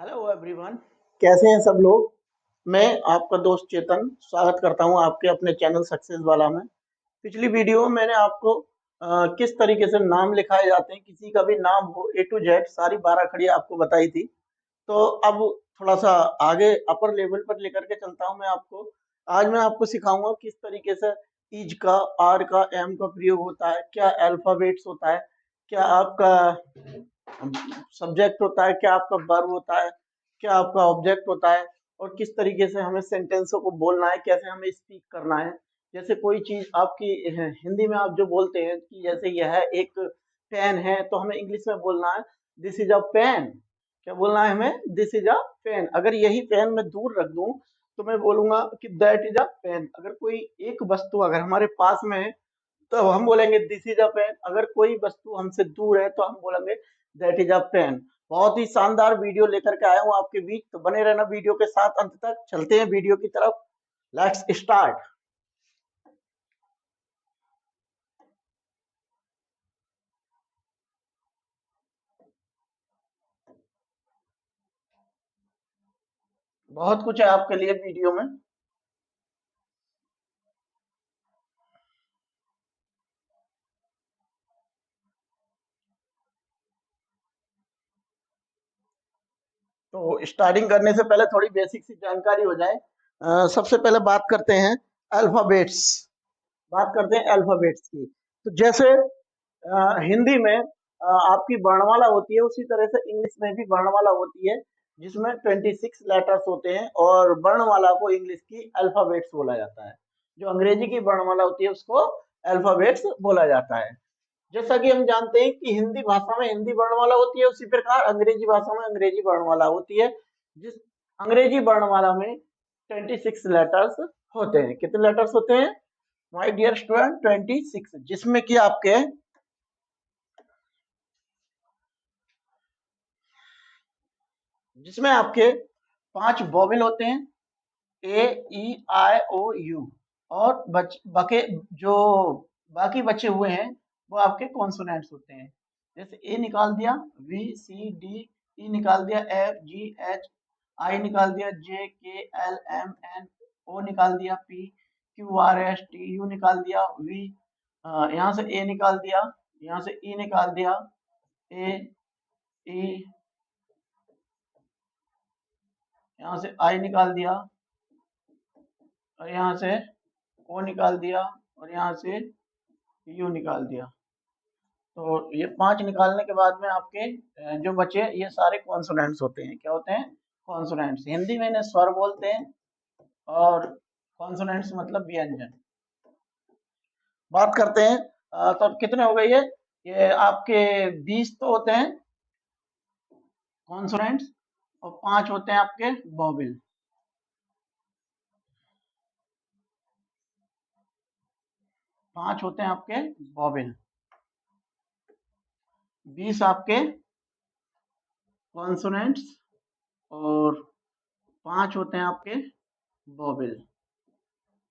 Hello everyone, कैसे हैं सब लोग। मैं आपका दोस्त चेतन स्वागत करता हूं आपके अपने चैनल सक्सेस वाला में। पिछली वीडियो में मैंने आपको किस तरीके से नाम लिखाए जाते हैं, किसी का भी नाम हो ए टू जेड सारी 12 खड़ी आपको बताई थी। तो अब थोड़ा सा आगे अपर लेवल पर लेकर के चलता हूं मैं आपको। आज मैं आपको सिखाऊंगा किस तरीके से इज का, आर का, एम का प्रयोग होता है, क्या अल्फाबेट्स होता है, क्या आपका सब्जेक्ट होता है, क्या आपका वर्ब होता है, क्या आपका ऑब्जेक्ट होता है, और किस तरीके से हमें सेंटेंसों को बोलना है, कैसे हमें स्पीक करना है। जैसे कोई चीज आपकी हिंदी में आप जो बोलते हैं कि जैसे यह एक पेन है, तो हमें इंग्लिश में बोलना है दिस इज अ पेन। क्या बोलना है हमें? This is a pen. अगर यही पेन मैं दूर रख दूं तो मैं बोलूंगा कि दैट इज अ पेन। अगर कोई एक वस्तु अगर हमारे पास में है तो हम बोलेंगे दिस इज अ पेन। अगर कोई वस्तु हमसे दूर है तो हम बोलेंगे दैट इज अ पेन। बहुत ही शानदार वीडियो लेकर के आया हूँ आपके बीच, तो बने रहना वीडियो के साथ अंत तक। चलते हैं वीडियो की तरफ। Let's start. बहुत कुछ है आपके लिए वीडियो में। तो स्टार्टिंग करने से पहले थोड़ी बेसिक सी जानकारी हो जाए। सबसे पहले बात करते हैं अल्फाबेट्स। बात करते हैं अल्फाबेट्स की। तो जैसे हिंदी में आपकी वर्णमाला होती है, उसी तरह से इंग्लिश में भी वर्णमाला होती है, जिसमें 26 लेटर्स होते हैं, और वर्णमाला को इंग्लिश की अल्फाबेट्स बोला जाता है। जो अंग्रेजी की वर्णमाला होती है उसको अल्फाबेट्स बोला जाता है। जैसा कि हम जानते हैं कि हिंदी भाषा में हिंदी वर्णमाला होती है, उसी प्रकार अंग्रेजी भाषा में अंग्रेजी वर्णमाला होती है। जिस अंग्रेजी वर्णमाला में 26 लेटर्स होते हैं। कितने लेटर्स होते हैं माय डियर स्टूडेंट? 26। जिसमें आपके 5 वोवेल होते हैं, ए ई आई ओ यू। और बके जो बाकी बचे हुए हैं वो आपके कॉन्सोनेंट्स होते हैं। जैसे ए निकाल दिया, वी सी डी, ई निकाल दिया, एफ जी एच, आई निकाल दिया, जे के एल एम एन, ओ निकाल दिया, P Q R S T U निकाल दिया, वी यहाँ से ए निकाल दिया, यहाँ से ई निकाल दिया, ए ई, यहाँ से आई निकाल दिया, और यहाँ से ओ निकाल दिया, और यहाँ से यू निकाल दिया। तो ये 5 निकालने के बाद में आपके जो बचे ये सारे कॉन्सोनेंट्स होते हैं। क्या होते हैं? कॉन्सोनेंट्स। हिंदी में इन्हें स्वर बोलते हैं, और कॉन्सोनेंट्स मतलब व्यंजन। बात करते हैं तो कितने हो गए ये आपके 20 तो होते हैं कॉन्सोनेंट्स, और 5 होते हैं आपके वोवेल। 5 होते हैं आपके वोवेल, 20 आपके कॉन्सोनेंट्स, और 5 होते हैं आपके वोवेल।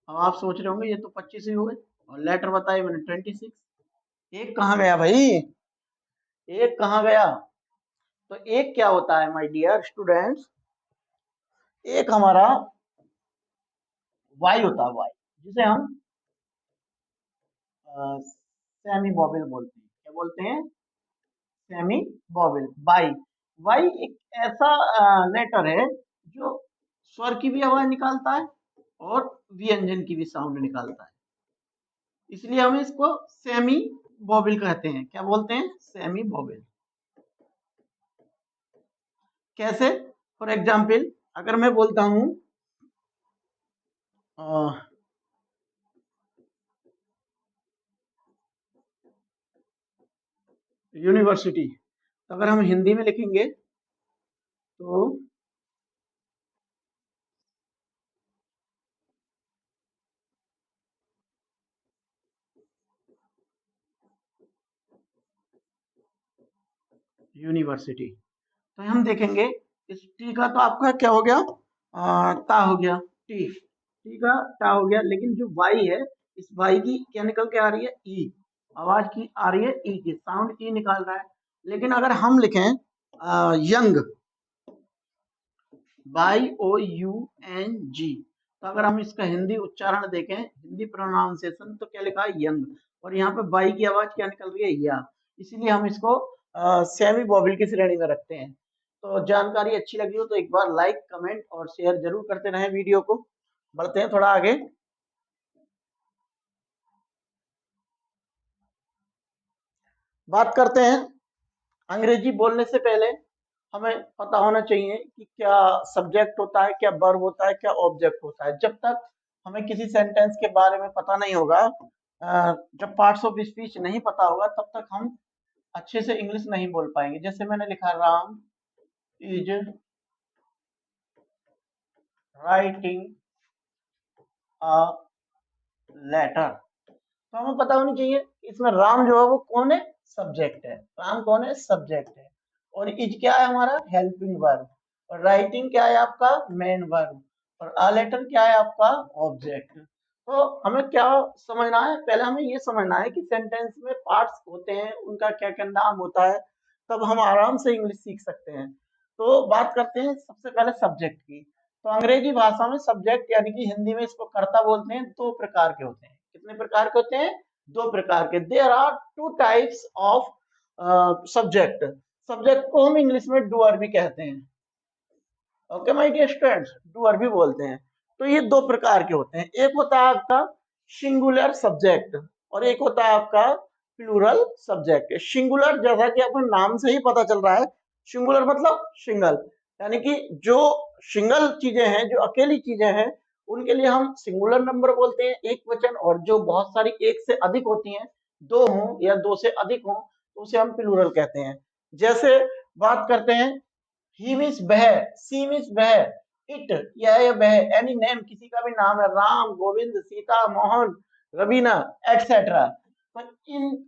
अब आप सोच रहे होंगे ये तो 25 ही हो गए, और लेटर बताए मैंने 26। एक कहाँ गया भाई? एक कहाँ गया? तो एक क्या होता है माय डियर स्टूडेंट्स? एक हमारा वाई होता है, वाई, जिसे हम सेमी वोवेल बोलते हैं। क्या बोलते हैं? Semi vowel. वाई। वाई एक ऐसा लेटर है जो स्वर की भी आवाज निकालता है और व्यंजन की भी साउंड निकालता है, इसलिए हम इसको सेमी वोवेल कहते हैं। क्या बोलते हैं? Semi vowel. कैसे? फॉर एग्जाम्पल अगर मैं बोलता हूं यूनिवर्सिटी, तो अगर हम हिंदी में लिखेंगे तो यूनिवर्सिटी, तो हम देखेंगे इस टी का तो आपका क्या हो गया? ता हो गया। टी, टी का ता हो गया, लेकिन जो वाई है, इस वाई की क्या निकल के आ रही है? ई। आवाज की आ रही है ई की, साउंड ई निकाल रहा है। लेकिन अगर हम लिखें यंग, YOUNG। तो अगर हम इसका हिंदी उच्चारण देखें, हिंदी प्रोनाउंसिएशन, तो क्या लिखा है? यंग। और यहाँ पे बाई की आवाज क्या निकल रही है? या। इसीलिए हम इसको सेमी वोवेल की श्रेणी में रखते हैं। तो जानकारी अच्छी लगी हो तो एक बार लाइक, कमेंट और शेयर जरूर करते रहें वीडियो को। बढ़ते हैं थोड़ा आगे। बात करते हैं, अंग्रेजी बोलने से पहले हमें पता होना चाहिए कि क्या सब्जेक्ट होता है, क्या वर्ब होता है, क्या ऑब्जेक्ट होता है। जब तक हमें किसी सेंटेंस के बारे में पता नहीं होगा, जब पार्ट्स ऑफ स्पीच नहीं पता होगा, तब तक हम अच्छे से इंग्लिश नहीं बोल पाएंगे। जैसे मैंने लिखा, Ram is writing a letter. तो हमें पता होनी चाहिए इसमें राम जो है वो कौन है? सब्जेक्ट है। राम कौन है? सब्जेक्ट है। और इज क्या है? हमारा हेल्पिंग वर्ब। और राइटिंग क्या है? आपका मेन वर्ब। और आ लेटर क्या है? आपका ऑब्जेक्ट। तो हमें क्या समझना है? पहले हमें ये समझना है कि सेंटेंस में पार्ट्स होते हैं, उनका क्या क्या नाम होता है, तब हम आराम से इंग्लिश सीख सकते हैं। तो बात करते हैं सबसे पहले सब्जेक्ट की। तो अंग्रेजी भाषा में सब्जेक्ट यानी कि हिंदी में इसको कर्ता बोलते हैं, दो प्रकार के होते हैं। कितने प्रकार के होते हैं? दो प्रकार के। There are two types of subject. Subject को हम इंग्लिश में डूअर भी कहते हैं। Okay my dear students, doer भी बोलते हैं। तो ये दो प्रकार के होते हैं। एक होता है आपका सिंगुलर सब्जेक्ट और एक होता है आपका प्लूरल सब्जेक्ट। सिंगुलर, जैसा कि आपको नाम से ही पता चल रहा है, सिंगुलर मतलब सिंगल, यानी कि जो सिंगल चीजें हैं, जो अकेली चीजें हैं, उनके लिए हम सिंगुलर नंबर बोलते हैं, एक वचन। और जो बहुत सारी एक से अधिक होती हैं, दो हों या दो से अधिक हों, तो उसे हम प्लूरल कहते हैं। जैसे बात करते हैं, ही मीन्स वह, सी मीन्स वह, इट यह वह, एनी नेम किसी का भी नाम है, राम, गोविंद, सीता, मोहन, रवीना, एटसेट्रा। तो इन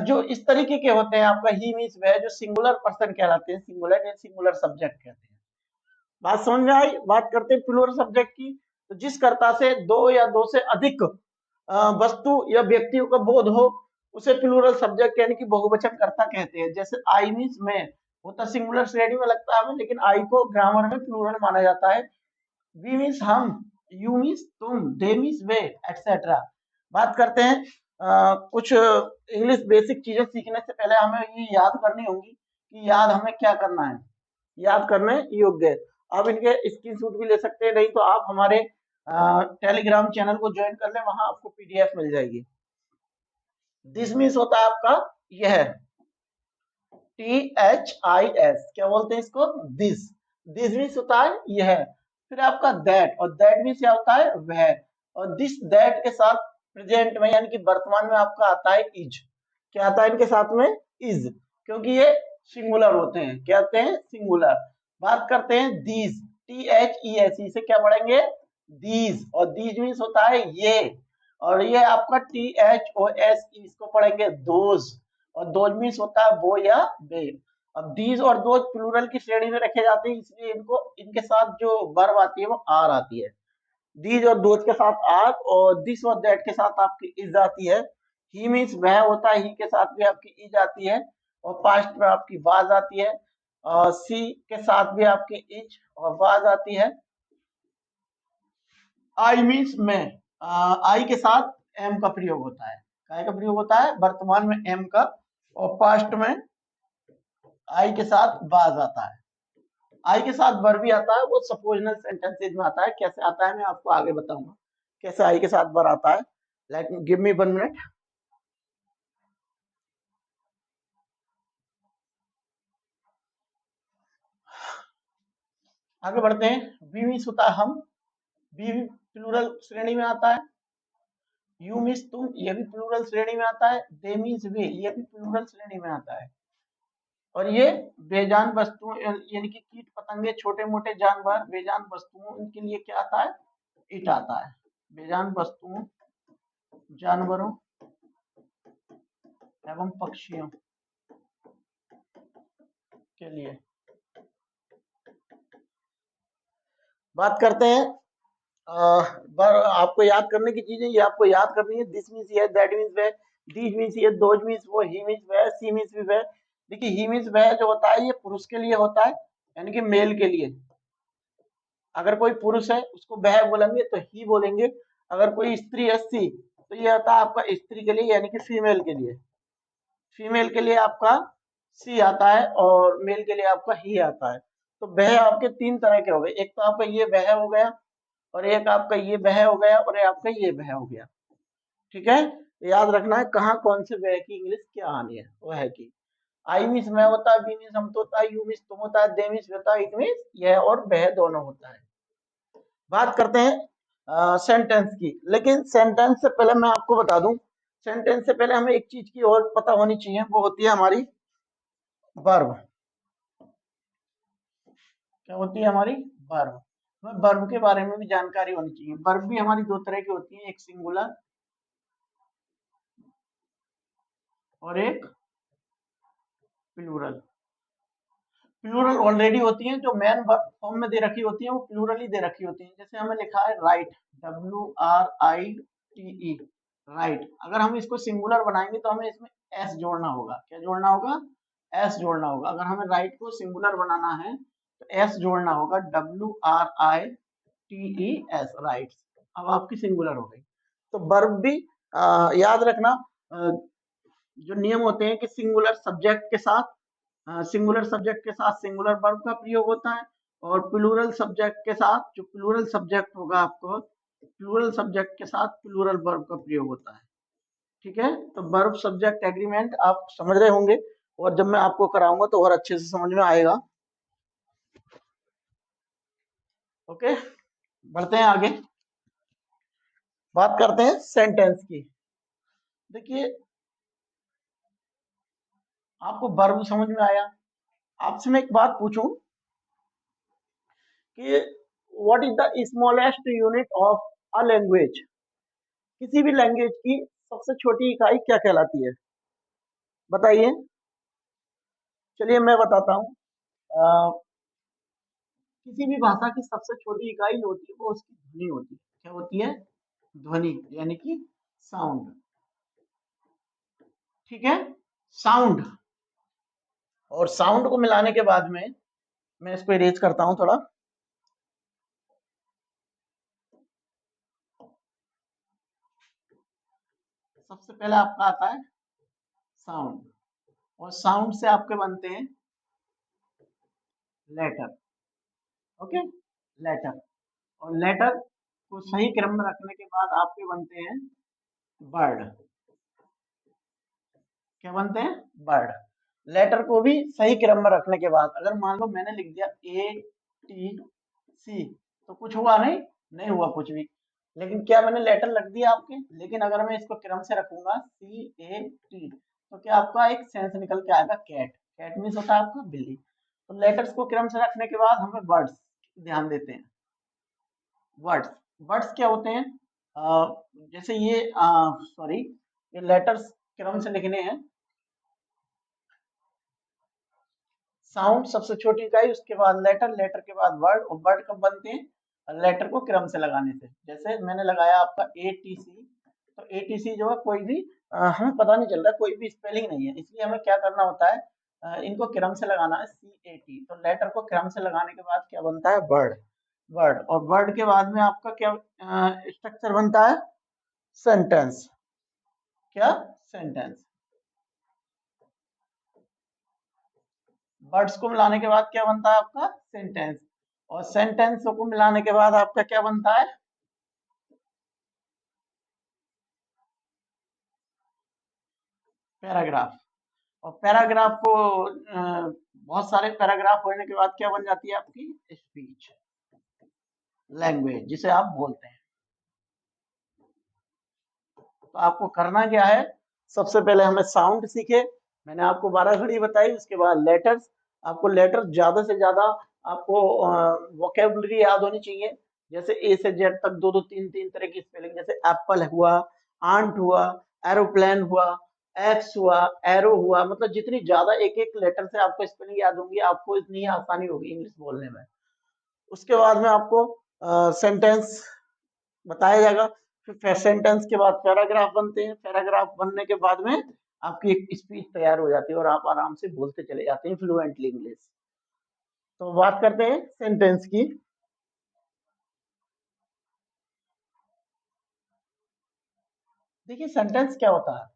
जो इस तरीके के होते हैं, आपका ही मीन्स वह, जो सिंगुलर पर्सन कहलाते हैं, सिंगुलर या सिंगुलर सब्जेक्ट कहते हैं। बात समझ में आई? बात करते हैं प्लूरल सब्जेक्ट की। तो जिस कर्ता से दो या दो से अधिक वस्तु या व्यक्तियों का बोध हो, उसे प्लूरल सब्जेक्ट यानी कि बहुवचन कर्ता कहते हैं। जैसे आई मीन्स मैं, वो तो सिंगुलर श्रेणी में लगता है हमें, लेकिन आई को ग्रामर में प्लूरल माना जाता है। वी मीन्स हम, यू मीन्स तुम, दे मीन्स वे, एटसेट्रा। बात करते हैं कुछ इंग्लिश बेसिक चीजें सीखने से पहले हमें ये याद करनी होंगी कि याद हमें क्या करना है, याद करने योग्य। आप इनके स्क्रीनशॉट भी ले सकते हैं, नहीं तो आप हमारे टेलीग्राम चैनल को ज्वाइन कर लें, वहां आपको पीडीएफ मिल जाएगी। दिस मीन्स होता है आपका यह, THIS, क्या बोलते हैं इसको? दिस। दिस मीन्स होता है यह। फिर आपका दैट, और दैट मीन्स क्या होता है? वह। और दिस दैट के साथ प्रेजेंट में यानी कि वर्तमान में आपका आता है इज। क्या आता है इनके साथ में? इज, क्योंकि ये सिंगुलर होते हैं। क्या होते हैं? सिंगुलर। बात करते हैं दीज, THES, इसे क्या पढ़ेंगे? दीज। और दीज मीन्स होता है ये। और ये आपका THOS, इसको पढ़ेंगे दोज। और दोज मीन्स होता है वो या वे। अब दीज और दोज प्लूरल की श्रेणी में रखे जाते हैं, इसलिए इनको, इनके साथ जो वर्ब आती है वो आर आती है। दीज और दोज के साथ आर, और दिस और दैट के साथ आपकी इज आती है। ही मीन्स वह होता है, ही के साथ भी आपकी इज आती है। और पास्ट में आपकी वाज आती है। और सी के साथ भी आपकी इज और वाज आती है। आई मीन्स में, आई के साथ एम का प्रयोग होता है। काय का प्रयोग होता है? वर्तमान में एम का। और पास्ट में आई के साथ वाज आता है। आई के साथ वर भी आता है, वो सपोजिशनल सेंटेंसेज में आता है। कैसे आता है मैं आपको आगे बताऊंगा, कैसे आई के साथ वर आता है। Let give me 1 minute. आगे बढ़ते हैं। वी मीन्स होता है हम, वी भी प्लूरल श्रेणी में आता है। यू मीन्स तुम, ये भी प्लूरल श्रेणी में आता है। दे मीन्स वे, ये भी प्लूरल श्रेणी में आता है। और ये बेजान वस्तुओं यानी कि कीट पतंगे, छोटे मोटे जानवर, बेजान वस्तुओं, इनके लिए क्या आता है? इट आता है। बेजान वस्तुओं, जानवरों एवं पक्षियों के लिए। बात करते हैं आपको याद करने की चीजें, ये आपको याद करनी है। दिस मीन्स ये, दैट मीन्स वह, दीज मीन्स ये, दोज मीन्स वो, ही मीन्स वह, सी मीन्स भी वह। देखिए ही मीन्स वह जो होता है ये पुरुष के लिए होता है, यानी कि मेल के लिए। अगर कोई पुरुष है उसको वह बोलेंगे तो ही बोलेंगे। अगर कोई स्त्री है सी, तो ये आता है आपका स्त्री के लिए यानी कि फीमेल के लिए। फीमेल के लिए आपका सी आता है और मेल के लिए आपका ही आता है। तो वह आपके तीन तरह के हो गए, एक तो आपका ये वह हो गया, और एक आपका ये वह हो गया, और एक आपका ये वह हो गया। ठीक है, तो याद रखना है कहाँ कौन से वह की इंग्लिश क्या आनी है। वह की आई मीन्स मैं होता है, बी मीन्स हम तो होता है, यू मीन्स तुम होता है, दे मीन्स होता है, इट मीन्स यह और वह दोनों होता है। बात करते हैं सेंटेंस की, लेकिन सेंटेंस से पहले मैं आपको बता दूं, सेंटेंस से पहले हमें एक चीज की और पता होनी चाहिए, वो होती है हमारी वर्ब। क्या होती है हमारी वर्ब। हमें वर्ब के बारे में भी जानकारी होनी चाहिए। वर्ब भी हमारी दो तरह की होती है, एक सिंगुलर और एक प्लूरल। प्लूरल ऑलरेडी होती है, जो मेन फॉर्म में दे रखी होती है वो प्लूरल ही दे रखी होती है। जैसे हमें लिखा है राइट, WRITE, राइट। अगर हम इसको सिंगुलर बनाएंगे तो हमें इसमें एस जोड़ना होगा। क्या जोड़ना होगा? एस जोड़ना होगा। अगर हमें राइट को सिंगुलर बनाना है तो एस जोड़ना होगा, WRITES, राइट। अब आपकी सिंगुलर हो गई। तो वर्ब भी याद रखना, जो नियम होते हैं कि सिंगुलर सब्जेक्ट के साथ, सिंगुलर सब्जेक्ट के साथ सिंगुलर वर्ब का प्रयोग होता है, और प्लूरल सब्जेक्ट के साथ, जो प्लूरल सब्जेक्ट होगा आपको, प्लूरल सब्जेक्ट के साथ प्लूरल वर्ब का प्रयोग होता है। ठीक है, तो वर्ब सब्जेक्ट एग्रीमेंट आप समझ रहे होंगे, और जब मैं आपको कराऊंगा तो और अच्छे से समझ में आएगा। ओके, बढ़ते हैं आगे, बात करते हैं सेंटेंस की। देखिए, आपको वर्ब समझ में आया। आपसे मैं एक बात पूछूं कि what is the smallest unit of a language. किसी भी लैंग्वेज की सबसे छोटी इकाई क्या कहलाती है? बताइए। चलिए मैं बताता हूँ। किसी भी भाषा की सबसे छोटी इकाई होती है वो उसकी ध्वनि होती है। क्या होती है? ध्वनि, यानी कि साउंड। ठीक है, साउंड। और साउंड को मिलाने के बाद में, मैं इसको इरेज करता हूँ थोड़ा। सबसे पहले आपका आता है साउंड, और साउंड से आपके बनते हैं लेटर। Okay, letter. और लेटर को सही क्रम में रखने के बाद आपके बनते हैं वर्ड। क्या बनते हैं? वर्ड। लेटर को भी सही क्रम में रखने के बाद, अगर मान लो मैंने लिख दिया ATC, तो कुछ हुआ नहीं, नहीं हुआ कुछ भी। लेकिन क्या मैंने लेटर लग दिया आपके? लेकिन अगर मैं इसको क्रम से रखूंगा CAT, तो क्या आपका एक सेंस निकल के आएगा, कैट। कैट मीन्स होता है आपका बिल्ली। तो लेटर्स को क्रम से रखने के बाद हमें वर्ड्स ध्यान देते हैं। वर्ड्स, वर्ड्स क्या होते हैं? जैसे ये सॉरी, ये लेटर्स क्रम से लिखने हैं। साउंड सबसे छोटी इकाई, उसके बाद लेटर, लेटर के बाद वर्ड, और वर्ड कब बनते हैं? लेटर को क्रम से लगाने से। जैसे मैंने लगाया आपका ATC, तो ATC जो है कोई भी हमें पता नहीं चल रहा, कोई भी स्पेलिंग नहीं है, इसलिए हमें क्या करना होता है, इनको क्रम से लगाना है, CAT। तो लेटर को क्रम से लगाने के बाद क्या बनता है? वर्ड। वर्ड, और वर्ड के बाद में आपका क्या स्ट्रक्चर बनता है? सेंटेंस। क्या? सेंटेंस। वर्ड्स को मिलाने के बाद क्या बनता है आपका? सेंटेंस। और सेंटेंस को मिलाने के बाद आपका क्या बनता है? पैराग्राफ। और पैराग्राफ को बहुत सारे पैराग्राफ होने के बाद क्या बन जाती है आपकी? स्पीच, लैंग्वेज, जिसे आप बोलते हैं। तो आपको करना क्या है? सबसे पहले हमें साउंड सीखे, मैंने आपको 12 घड़ी बताई। उसके बाद लेटर्स, आपको लेटर ज्यादा से ज्यादा, आपको वोकेबलरी याद होनी चाहिए। जैसे ए से जेड तक दो दो तीन तीन तरह की स्पेलिंग, जैसे एप्पल हुआ, आंट हुआ, एरोप्लेन हुआ, एक्स हुआ, एरो हुआ, मतलब जितनी ज्यादा एक एक लेटर से आपको स्पेलिंग याद होंगी, आपको इतनी ही आसानी होगी इंग्लिश बोलने में। उसके बाद में आपको सेंटेंस बताया जाएगा। फिर सेंटेंस के बाद पैराग्राफ बनते हैं, पैराग्राफ बनने के बाद में आपकी एक स्पीच तैयार हो जाती है, और आप आराम से बोलते चले जाते हैं फ्लुएंटली इंग्लिश। तो बात करते हैं सेंटेंस की। देखिए सेंटेंस क्या होता है,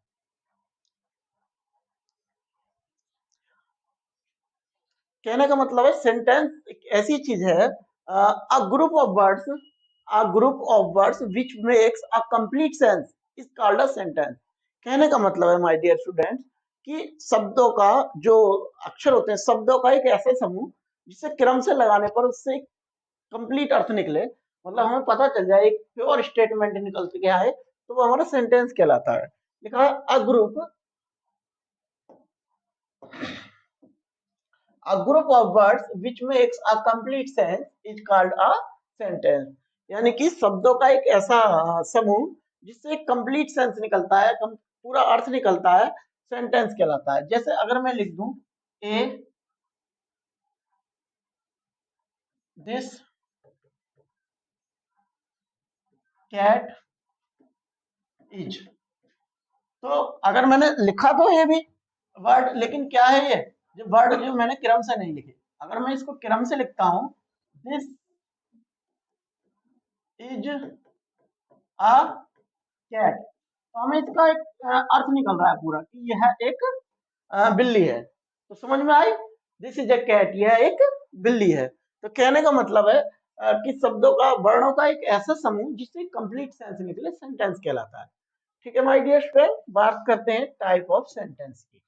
कहने का मतलब है सेंटेंस एक ऐसी चीज है, a group of words, a group of words which makes a complete sense is called a sentence. कहने का मतलब है माय डियर स्टूडेंट्स कि शब्दों का जो अक्षर होते हैं, शब्दों का एक ऐसा समूह जिसे क्रम से लगाने पर उससे कंप्लीट अर्थ निकले, मतलब हमें पता चल जाए, एक प्योर स्टेटमेंट निकल के आए, तो वो हमारा सेंटेंस कहलाता है। लिखा है a group, a group of words which makes a complete sense is called a sentence। यानी कि शब्दों का एक ऐसा समूह जिससे एक कंप्लीट सेंस निकलता है, पूरा अर्थ निकलता है, सेंटेंस कहलाता है। जैसे अगर मैं लिख दूं ए दिस कैट इज, तो अगर मैंने लिखा तो ये भी वर्ड, लेकिन क्या है ये जो वर्ड जो मैंने क्रम से नहीं लिखे। अगर मैं इसको क्रम से लिखता हूं, दिस इज अ कैट, तो हमें इसका एक अर्थ निकल रहा है पूरा कि यह एक बिल्ली है। तो समझ में आई, दिस इज अ कैट, यह एक बिल्ली है। तो कहने का मतलब है कि शब्दों का, वर्णों का एक ऐसा समूह जिससे कंप्लीट सेंस निकले, सेंटेंस कहलाता है। ठीक है माय डियर फ्रेंड, बात करते हैं टाइप ऑफ सेंटेंस की।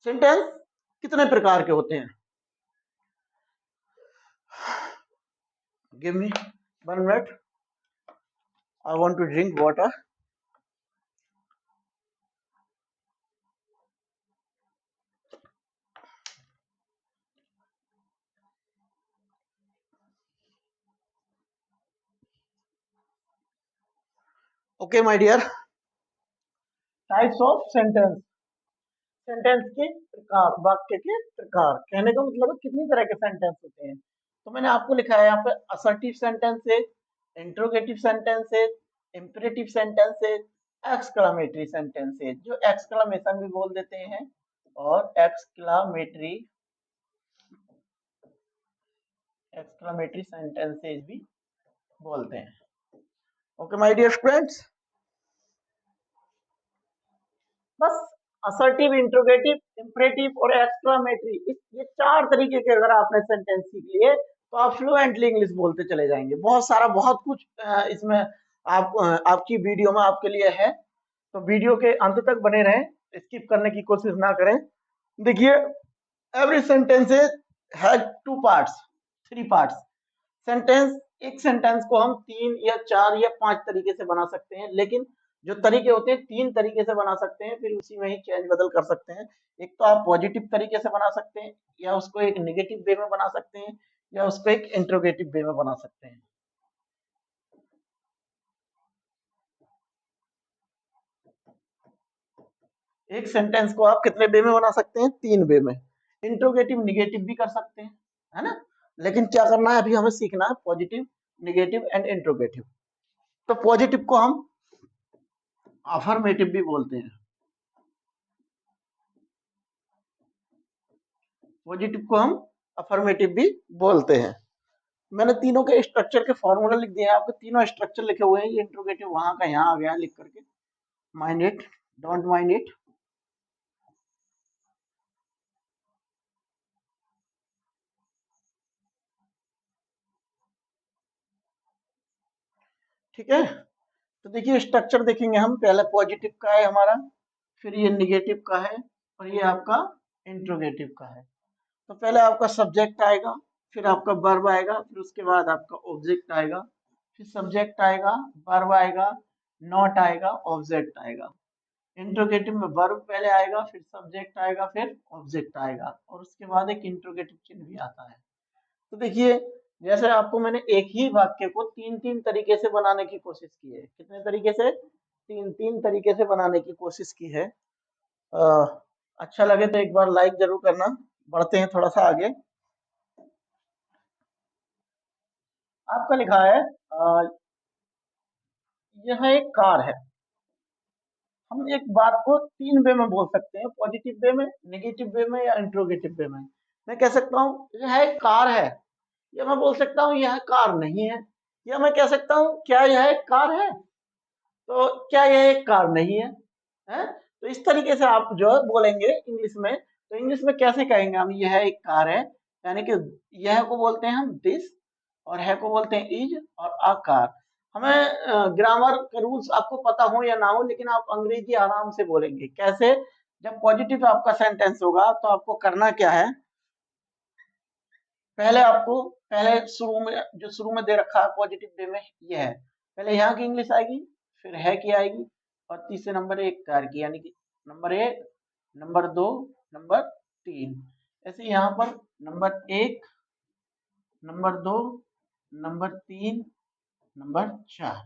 सेंटेंस कितने प्रकार के होते हैं? Give me 1 minute, I want to drink water. Okay my dear, types of sentence, sentence के प्रकार, वाक्य के प्रकार। कहने का मतलब है कितनी तरह के सेंटेंस होते हैं। तो मैंने आपको लिखा है यहाँ पे assertive sentences, interrogative sentences, imperative sentences, exclamatory sentences, जो एक्सक्लामेशन भी बोल देते हैं और एक्सक्लामेटरी एक्सक्लामेटरी सेंटेंसेस भी बोलते हैं। ओके माय डियर फ्रेंड्स, बस असर्टिव, इंट्रोगेटिव, इंपरेटिव और एक्सक्लामेटरी, इस ये 4 तरीके के अगर आपने सेंटेंस सीख लिए तो आप फ्लुएंटली इंग्लिश बोलते चले जाएंगे। बहुत सारा, बहुत कुछ इसमें आपकी वीडियो में आपके लिए है, तो वीडियो के अंत तक बने रहें, स्किप करने की कोशिश ना करें। देखिए every sentence has 2 parts, 3 parts. Sentence, एक सेंटेंस को हम 3 या 4 या 5 तरीके से बना सकते हैं, लेकिन जो तरीके होते हैं 3 तरीके से बना सकते हैं, फिर उसी में ही चेंज बदल कर सकते हैं। एक तो आप पॉजिटिव तरीके से बना सकते हैं, या उसको एक नेगेटिव वे में बना सकते हैं, या उसको एक इंट्रोगेटिव वे में बना सकते हैं। एक सेंटेंस को आप कितने वे में बना सकते हैं? 3 वे में। इंट्रोगेटिव निगेटिव भी कर सकते हैं, है ना? लेकिन क्या करना है, अभी हमें सीखना है पॉजिटिव, निगेटिव एंड इंट्रोगेटिव। तो पॉजिटिव को हम अफर्मेटिव भी बोलते हैं, पॉजिटिव को हम अफर्मेटिव भी बोलते हैं। मैंने तीनों के स्ट्रक्चर के फॉर्मूला लिख दिए हैं आपको, तीनों स्ट्रक्चर लिखे हुए हैं। ये इंट्रोगेटिव वहां का यहाँ आ गया लिख करके, mind it, don't mind it. ठीक है, तो देखिए स्ट्रक्चर देखेंगे हम, पहले पॉजिटिव का है हमारा, फिर ये निगेटिव का है, और ये आपका इंट्रोगेटिव का है। तो पहले आपका सब्जेक्ट आएगा, फिर आपका वर्ब आएगा, फिर उसके बाद आपका ऑब्जेक्ट आएगा, फिर सब्जेक्ट आएगा, वर्ब आएगा, नॉट आएगा, ऑब्जेक्ट आएगा। इंट्रोगेटिव में वर्ब पहले आएगा, फिर सब्जेक्ट आएगा, फिर ऑब्जेक्ट आएगा, और उसके बाद एक इंट्रोगेटिव चिन्ह भी आता है। तो देखिए जैसे आपको मैंने एक ही वाक्य को 3-3 तरीके से बनाने की कोशिश की है। कितने तरीके से? 3-3 तरीके से बनाने की कोशिश की है। अच्छा लगे तो एक बार लाइक जरूर करना। बढ़ते हैं थोड़ा सा आगे। आपका लिखा है यह एक कार है। हम एक बात को 3 वे में बोल सकते हैं, पॉजिटिव वे में, नेगेटिव वे में, या इंट्रोगेटिव वे में। मैं कह सकता हूँ यह एक कार है, या मैं बोल सकता हूँ यह कार नहीं है, या मैं कह सकता हूँ क्या यह एक कार है। तो क्या यह एक कार नहीं है? हैं? तो इस तरीके से आप जो है बोलेंगे इंग्लिश में। तो इंग्लिश में कैसे कहेंगे हम, यह एक कार है, यानी कि यह को बोलते हैं हम दिस, और है को बोलते हैं इज, और अ कार। हमें ग्रामर का रूल्स आपको पता हो या ना हो, लेकिन आप अंग्रेजी आराम से बोलेंगे। कैसे? जब पॉजिटिव आपका सेंटेंस होगा तो आपको करना क्या है, पहले शुरू में जो शुरू में दे रखा है पॉजिटिव वे में, ये है, पहले यहाँ की इंग्लिश आएगी, फिर है की आएगी, और तीसरे नंबर एक कार की, यानी कि नंबर एक, नंबर दो, नंबर तीन। ऐसे यहाँ पर नंबर एक, नंबर दो, नंबर तीन, नंबर चार।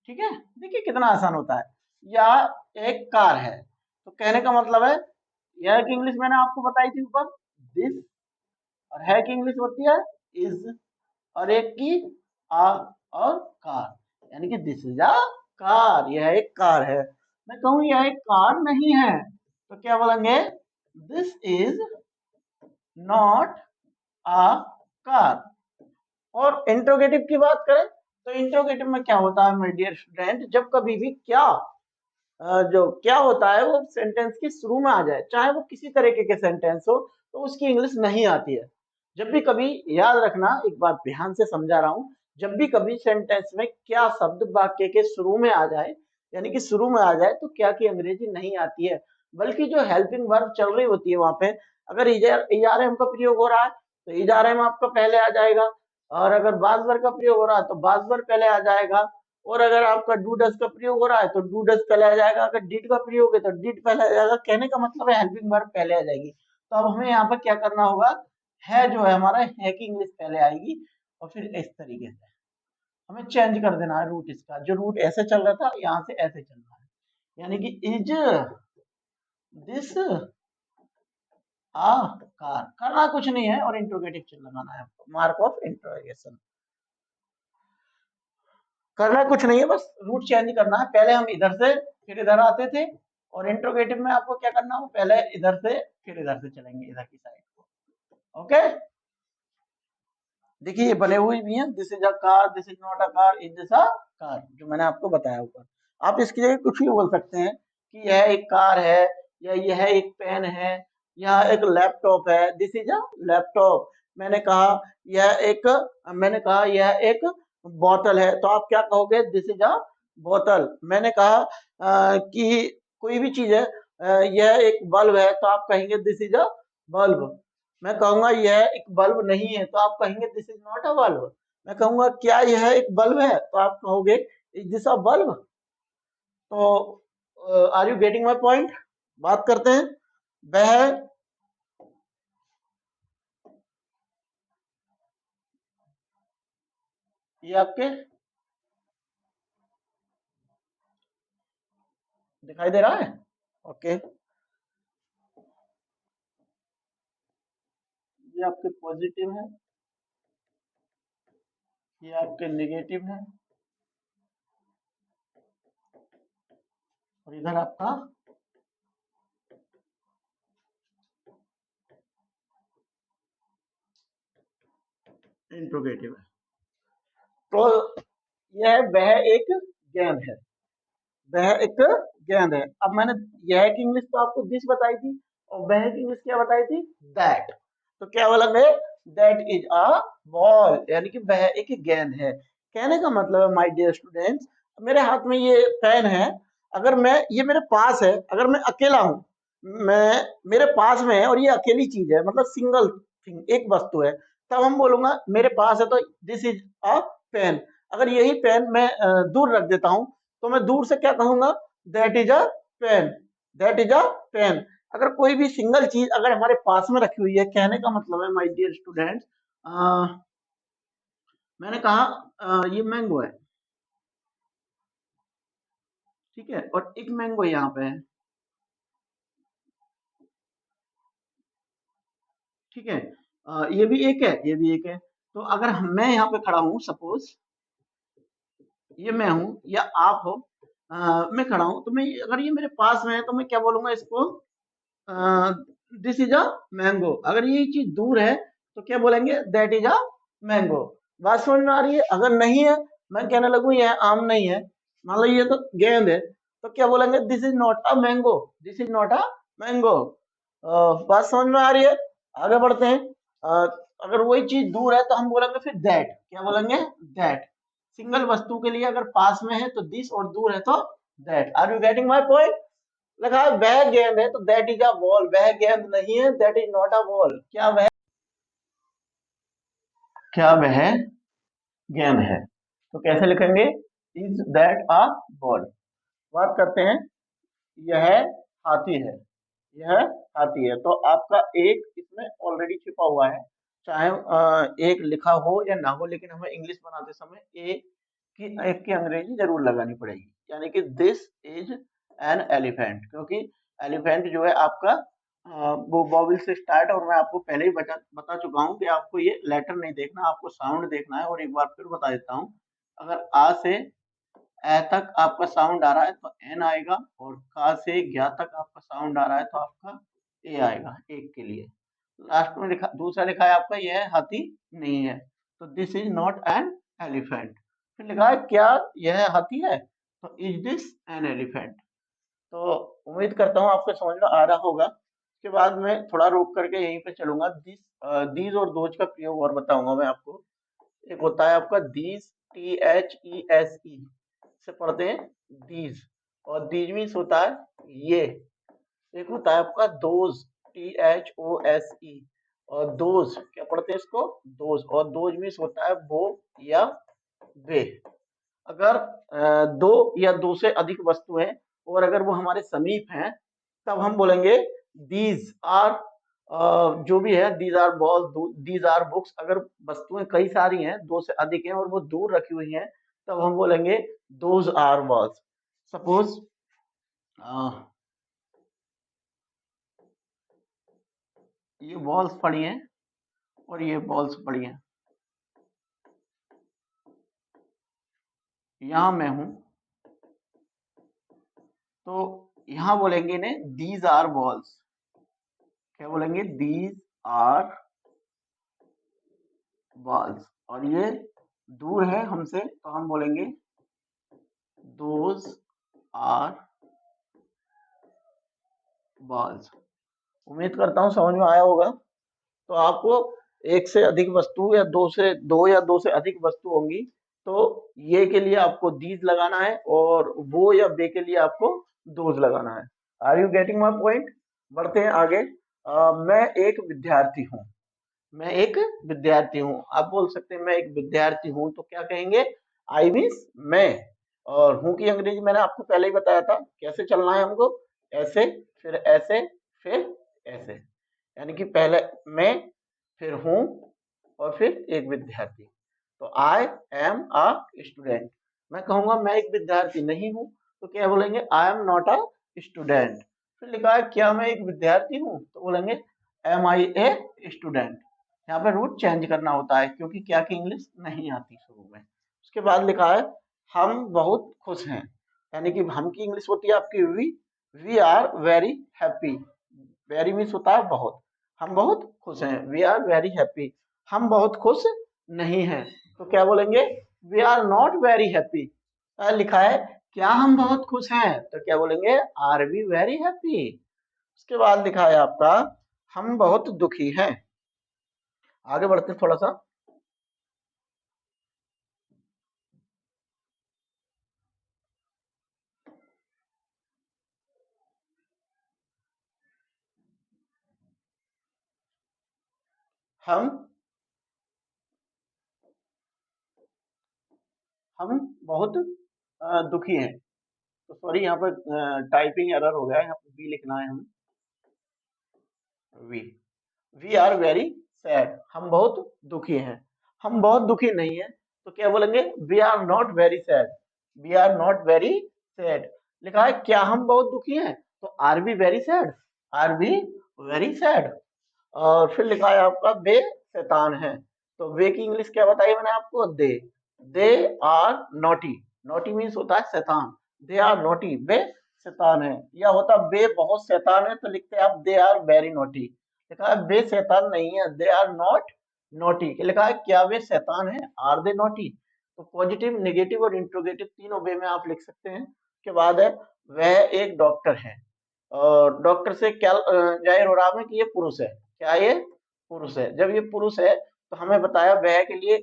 ठीक है, देखिए कितना आसान होता है। या एक कार है, तो कहने का मतलब है, यह की इंग्लिश मैंने आपको बताई थी ऊपर, दिस, और है की इंग्लिश होती है इज, और एक की आ और कार, यानी कि दिस इज अ कार, यह एक कार है। मैं कहूँ यह एक कार नहीं है, तो क्या बोलेंगे, this is not a car. और इंट्रोगेटिव की बात करें, तो इंट्रोगेटिव में क्या होता है माय डियर स्टूडेंट, जब कभी भी क्या जो क्या होता है वो सेंटेंस के शुरू में आ जाए, चाहे वो किसी तरीके के सेंटेंस हो, तो उसकी इंग्लिश नहीं आती है। जब भी कभी, याद रखना, एक बात ध्यान से समझा रहा हूं, जब भी कभी सेंटेंस में क्या शब्द वाक्य के शुरू में आ जाए, यानी कि शुरू में आ जाए, तो क्या की अंग्रेजी नहीं आती है, बल्कि जो हेल्पिंग वर्ब चल रही होती है वहां पे, अगर इजारम का प्रयोग हो रहा है तो इजारम आपका पहले आ जाएगा, और अगर बाज वर्ब का प्रयोग हो रहा है तो बाज वर्ब पहले आ जाएगा, और अगर आपका डू डज का प्रयोग हो रहा है तो डू डज पहले आ जाएगा, अगर डिड का प्रयोग है तो डिड पहले आ जाएगा। कहने का मतलब है हेल्पिंग वर्ब पहले आ जाएगी। तो अब हमें यहाँ पर क्या करना होगा, है जो है हमारा, है की इंग्लिश पहले आएगी, और फिर इस तरीके से हमें चेंज कर देना है रूट इसका, जो रूट ऐसे चल रहा था यहाँ से ऐसे चल रहा है, यानी कि इज दिस आ कार। करना कुछ नहीं है, और इंट्रोगेटिव चिन्ह लगाना है आपको, मार्क ऑफ इंट्रोगेशन। करना कुछ नहीं है, बस रूट चेंज करना है, पहले हम इधर से फिर इधर आते थे, और इंट्रोगेटिव में आपको क्या करना हो, पहले इधर से फिर इधर से चलेंगे, इधर की साइड को। ओके, देखिए ये बने हुए भी हैं, this is a car, this is not a car, is this a car, जो मैंने आपको बताया ऊपर। आप इसकी जगह कुछ भी बोल सकते हैं कि यह एक कार है, या यह एक पेन है, यह एक लैपटॉप है, दिस इज अ लैपटॉप। मैंने कहा मैंने कहा यह एक बोतल है, तो आप क्या कहोगे, दिस इज अ बोतल। मैंने कहा कि कोई भी चीज है, यह एक बल्ब है, तो आप कहेंगे दिस इज अ बल्ब। मैं कहूंगा यह एक बल्ब नहीं है, तो आप कहेंगे this is not a bulb. मैं कहूंगा क्या यह एक बल्ब है, तो आप कहोगे इज दिस अ बल्ब। तो are you getting my point? बात करते हैं, वह, ये आपके दिखाई दे रहा है? ओके, ये आपके पॉजिटिव है, ये आपके नेगेटिव है, और इधर आपका इंट्रोगेटिव है। तो यह वह एक गेंद है, वह एक गेंद है। अब मैंने यह की इंग्लिश तो आपको दिस बताई थी, और वह की इंग्लिश क्या बताई थी, दैट। तो क्या बोलेंगे, दैट इज अ बॉल, यानी कि वह एक गेंद है। कहने का मतलब है माय डियर स्टूडेंट्स, मेरे हाथ में ये पेन है, अगर मैं, ये मेरे पास है, अगर मैं अकेला हूं, मैं मेरे पास में है और ये अकेली चीज है, मतलब सिंगल थिंग, एक वस्तु है, तब हम बोलूंगा मेरे पास है, तो दिस इज अ पेन। अगर यही पेन मैं दूर रख देता हूं, तो मैं दूर से क्या कहूंगा, that is a pen, that is a pen. अगर कोई भी सिंगल चीज अगर हमारे पास में रखी हुई है, कहने का मतलब है माय डियर स्टूडेंट्स, मैंने कहा ये मैंगो है, ठीक है, और एक मैंगो यहाँ पे है, ठीक है, ये भी एक है, ये भी एक है। तो अगर मैं यहाँ पे खड़ा हूँ, सपोज ये मैं हूँ या आप हो, मैं खड़ा हूँ, तो मैं, अगर ये मेरे पास में है, तो मैं क्या बोलूंगा इसको, दिस इज अ मैंगो। अगर ये चीज दूर है, तो क्या बोलेंगे, दैट इज अ मैंगो। बात समझ में आ रही है? अगर नहीं है, मैं कहने लगूं यह आम नहीं है, मान लो ये तो गेंद है, तो क्या बोलेंगे, this is not a mango, this is not a mango. बात समझ में आ रही है? आगे बढ़ते हैं। अ, अगर वही चीज दूर है तो हम बोलेंगे फिर दैट, क्या बोलेंगे, दैट। सिंगल वस्तु के लिए अगर पास में है तो दिस, और दूर है तो that. Are you getting my point? लगा है वह गेंद है तो दैट इज अ बॉल, वह गेंद नहीं है, that is not a ball. क्या वह गेंद है? तो कैसे लिखेंगे, इज दैट अ बॉल। बात करते हैं, यह हाथी है, यह हाथी है, तो आपका एक इसमें ऑलरेडी छिपा हुआ है, चाहे एक लिखा हो या ना हो, लेकिन हमें इंग्लिश बनाते समय एक की अंग्रेजी जरूर लगानी पड़ेगी, यानी कि दिस इज एन एलिफेंट, क्योंकि एलिफेंट जो है आपका वो वॉवल से स्टार्ट, और मैं आपको पहले ही बता चुका हूँ कि आपको ये लेटर नहीं देखना, आपको साउंड देखना है। और एक बार फिर बता देता हूँ, अगर आ से ए तक आपका साउंड आ रहा है तो एन आएगा, और का से ज्ञा तक आपका साउंड आ रहा है तो आपका ए आएगा, एक के लिए। लास्ट में लिखा, दूसरा लिखा है आपका यह हाथी नहीं है, तो this is not an elephant. फिर लिखा है क्या यह हाथी है, तो इज दिस एन एलिफेंट। तो उम्मीद करता हूँ आपको समझ में आ रहा होगा। उसके बाद मैं थोड़ा रोक करके यहीं पे चलूंगा। दीज और दोज का प्रयोग और बताऊंगा मैं आपको। एक होता है आपका दीज, THESE से पढ़ते हैं दीज, और दीज मीन्स होता है ये। एक होता है आपका दोज, THOSE, और दोज क्या पढ़ते हैं इसको, दोज, और दोज मीन्स होता है वो या वे। अगर दो या दो से अधिक वस्तु हैं और अगर वो हमारे समीप हैं, तब हम बोलेंगे दीज आर, जो भी है, these are ball, these are books. अगर वस्तुएं कई सारी हैं, दो से अधिक हैं और वो दूर रखी हुई हैं, तब हम बोलेंगे दोज आर बॉल्स। सपोज ये बॉल्स पड़ी हैं और ये बॉल्स पड़ी हैं, यहां मैं हूं, तो यहां बोलेंगे ने दीज आर बॉल्स। क्या बोलेंगे, दीज आर बॉल्स। और ये दूर है हमसे तो हम बोलेंगे दोज आर बॉल्स। उम्मीद करता हूँ समझ में आया होगा। तो आपको एक से अधिक वस्तु या दो से अधिक वस्तु होंगी, तो ये के लिए आपको दीज लगाना है, और वो या बे के लिए आपको दोज लगाना है। Are you getting my point? बढ़ते हैं आगे। मैं एक विद्यार्थी हूँ, मैं एक विद्यार्थी हूँ। आप बोल सकते हैं मैं एक विद्यार्थी हूँ, तो क्या कहेंगे, आई मीन्स मैं। और हूँ की अंग्रेजी मैंने आपको पहले ही बताया था, कैसे चलना है हमको, ऐसे, फिर ऐसे, फिर ऐसे। यानी कि पहले मैं, फिर हूँ, और फिर एक विद्यार्थी। तो आई एम अ स्टूडेंट। मैं कहूंगा मैं एक विद्यार्थी नहीं हूँ, तो क्या बोलेंगे, I am not a student. फिर लिखा है क्या मैं एक विद्यार्थी हूँ, तो बोलेंगे एम आई ए स्टूडेंट। यहाँ पे रूट चेंज करना होता है, क्योंकि क्या की इंग्लिश नहीं आती शुरू में। उसके बाद लिखा है हम बहुत खुश हैं, यानी कि हम की इंग्लिश होती है आपकी we are very happy. Very means होता है बहुत, हम बहुत खुश हैं, वी आर वेरी हैप्पी। हम बहुत खुश नहीं हैं, तो क्या बोलेंगे, we are not very happy. लिखा है क्या हम बहुत खुश हैं, तो क्या बोलेंगे, आर वी वेरी हैप्पी। उसके बाद लिखा है आपका हम बहुत दुखी हैं। आगे बढ़ते हैं थोड़ा सा। हम हम बहुत दुखी हैं। तो सॉरी, यहाँ पर टाइपिंग एरर हो गया है, यहाँ पर बी लिखना है हमें, we. We are very sad, हम बहुत दुखी हैं। हम बहुत दुखी नहीं है, तो क्या बोलेंगे, we are not very sad, we are not very sad. लिखा है क्या हम बहुत दुखी हैं, तो are be very sad, are be very sad. और फिर लिखा है आपका वे शैतान है, तो वे की इंग्लिश क्या बताई मैंने आपको, they are naughty. Naughty means होता है शैतान, दे आर नॉटी, वे शैतान है। या होता वे बहुत शैतान है, तो लिखते हैं आप दे आर वेरी नॉटी। लिखा है वे शैतान नहीं है, दे आर नॉट नॉटी। लिखा है क्या वे शैतान है, आर दे नॉटी। तो पॉजिटिव, नेगेटिव और इंट्रोगेटिव तीनों वे में आप लिख सकते हैं। उसके बाद है वह एक डॉक्टर है, और डॉक्टर से क्या जाहिर हो रहा है कि ये पुरुष है। क्या ये पुरुष है? जब ये पुरुष है तो हमें बताया वह के लिए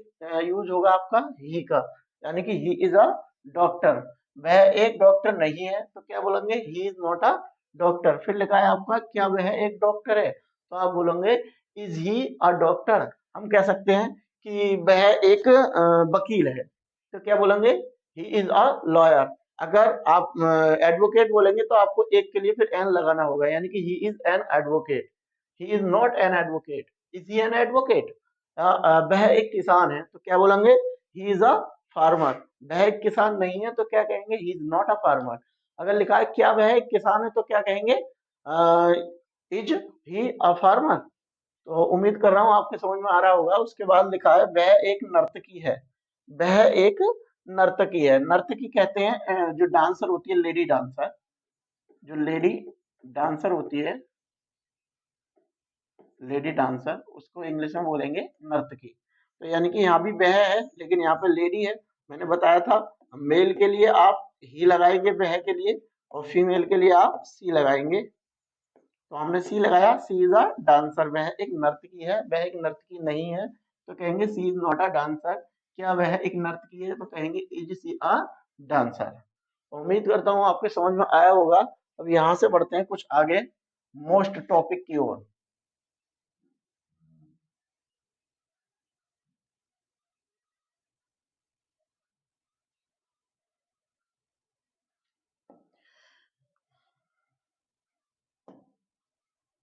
यूज होगा आपका ही का, यानी कि ही इज अ डॉक्टर। वह एक डॉक्टर नहीं है तो क्या बोलेंगे? He is not a doctor. फिर लिखा है आपका क्या वह एक डॉक्टर है, तो आप बोलेंगे इज ही अ डॉक्टर। हम कह सकते हैं कि वह एक वकील है, तो क्या बोलेंगे? He is a lawyer. अगर आप एडवोकेट बोलेंगे तो आपको एक के लिए फिर एन लगाना होगा, यानी कि he is an advocate. He is not an advocate, is he an advocate? वह एक किसान है, तो क्या बोलेंगे? He is a farmer. वह एक किसान नहीं है तो क्या कहेंगे? He is not a farmer. अगर लिखा है क्या वह एक किसान है तो क्या कहेंगे? Is he a farmer. तो उम्मीद कर रहा हूँ आपके समझ में आ रहा होगा। उसके बाद लिखा है वह एक नर्तकी है। वह एक नर्तकी है। नर्तकी कहते हैं जो डांसर होती है, लेडी डांसर। जो लेडी डांसर होती है, लेडी डांसर, उसको इंग्लिश में बोलेंगे नर्तकी। तो यानी कि यहाँ भी वह है लेकिन यहाँ पे लेडी है। मैंने बताया था मेल के लिए आप ही लगाएंगे वह के लिए, और फीमेल के लिए आप सी लगाएंगे। तो हमने सी लगाया, सी इज अ डांसर। वह एक नर्तकी है, वह एक नर्तकी नहीं है तो कहेंगे सी इज नॉट अ डांसर। क्या वह एक नर्तकी है तो कहेंगे इज सी अ डांसर। उम्मीद करता हूँ आपके समझ में आया होगा। अब यहाँ से बढ़ते हैं कुछ आगे मोस्ट टॉपिक की ओर।